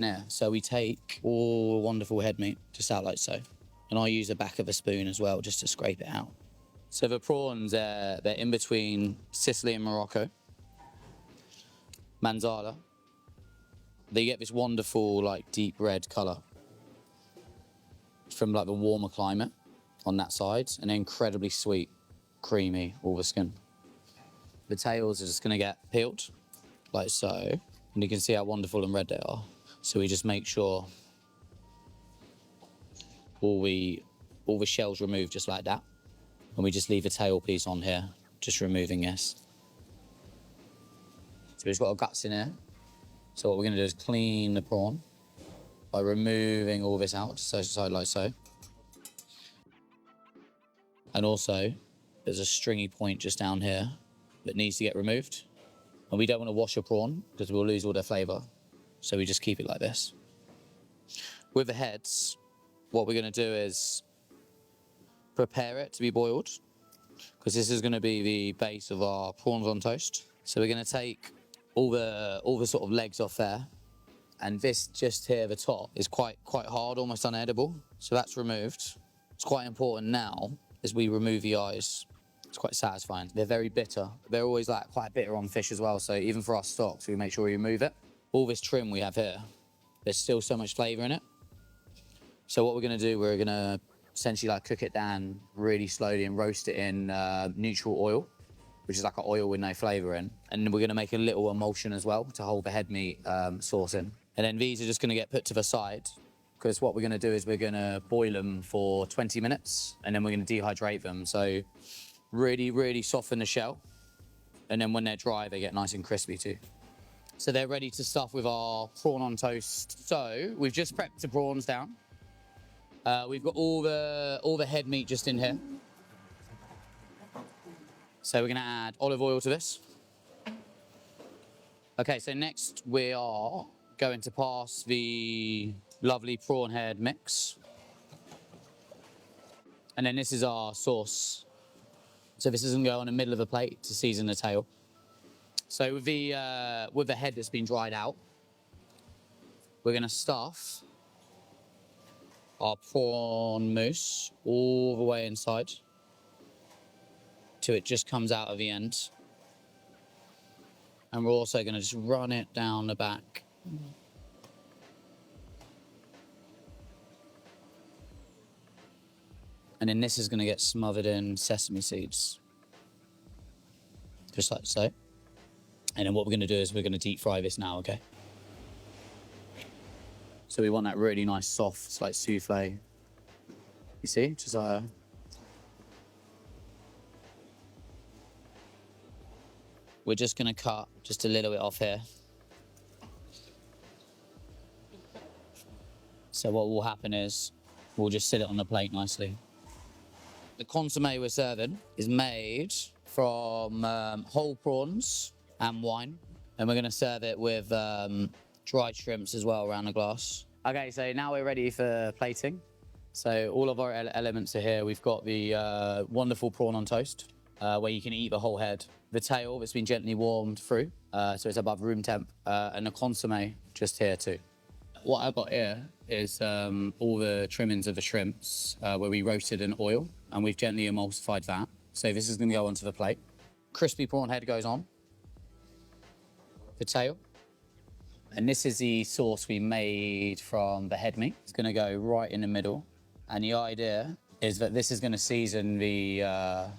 Now, so we take all wonderful head meat just out like so. And I use the back of a spoon as well just to scrape it out. So the prawns, they're in between Sicily and Morocco. Manzala. They get this wonderful, like, deep red colour from, like, the warmer climate on that side, and incredibly sweet, creamy, all the skin. The tails are just going to get peeled, like so, and you can see how wonderful and red they are. So we just make sure all the shells removed just like that, and we just leave a tail piece on here, just removing this. So we've just got our guts in here. So what we're going to do is clean the prawn by removing all this out, so like so. And also, there's a stringy point just down here that needs to get removed. And we don't want to wash a prawn because we'll lose all their flavour. So we just keep it like this. With the heads, what we're going to do is prepare it to be boiled, because this is going to be the base of our prawns on toast. So we're going to take all the sort of legs off there, and this just here, the top, is quite hard, almost unedible. So that's removed. It's quite important now as we remove the eyes. It's quite satisfying. They're very bitter. They're always like quite bitter on fish as well. So even for our stocks, we make sure we remove it. All this trim we have here, there's still so much flavour in it. So what we're going to do, we're going to essentially like cook it down really slowly and roast it in neutral oil, which is like an oil with no flavour in. And we're going to make a little emulsion as well to hold the head meat sauce in. And then these are just going to get put to the side, because what we're going to do is we're going to boil them for 20 minutes, and then we're going to dehydrate them. So really, really soften the shell. And then when they're dry, they get nice and crispy too. So they're ready to stuff with our prawn on toast. So we've just prepped the prawns down. We've got all the head meat just in here. So we're going to add olive oil to this. Okay, so next we are going to pass the lovely prawn head mix. And then this is our sauce. So this is going to go on the middle of the plate to season the tail. So with the head that's been dried out, we're going to stuff our prawn mousse all the way inside till it just comes out of the end. And we're also going to just run it down the back. And then this is going to get smothered in sesame seeds. Just like so. And then what we're going to do is we're going to deep fry this now, okay? So we want that really nice soft, like souffle. You see? Just we're just going to cut just a little bit off here. So what will happen is we'll just sit it on the plate nicely. The consommé we're serving is made from whole prawns and wine. And we're going to serve it with dried shrimps as well around the glass. Okay, so now we're ready for plating. So all of our elements are here. We've got the wonderful prawn on toast, where you can eat the whole head. The tail that's been gently warmed through, so it's above room temp, and the consommé just here too. What I've got here is all the trimmings of the shrimps where we roasted in oil, and we've gently emulsified that. So this is going to go onto the plate. Crispy prawn head goes on. The tail. And this is the sauce we made from the head meat. It's going to go right in the middle. And the idea is that this is going to season the prawn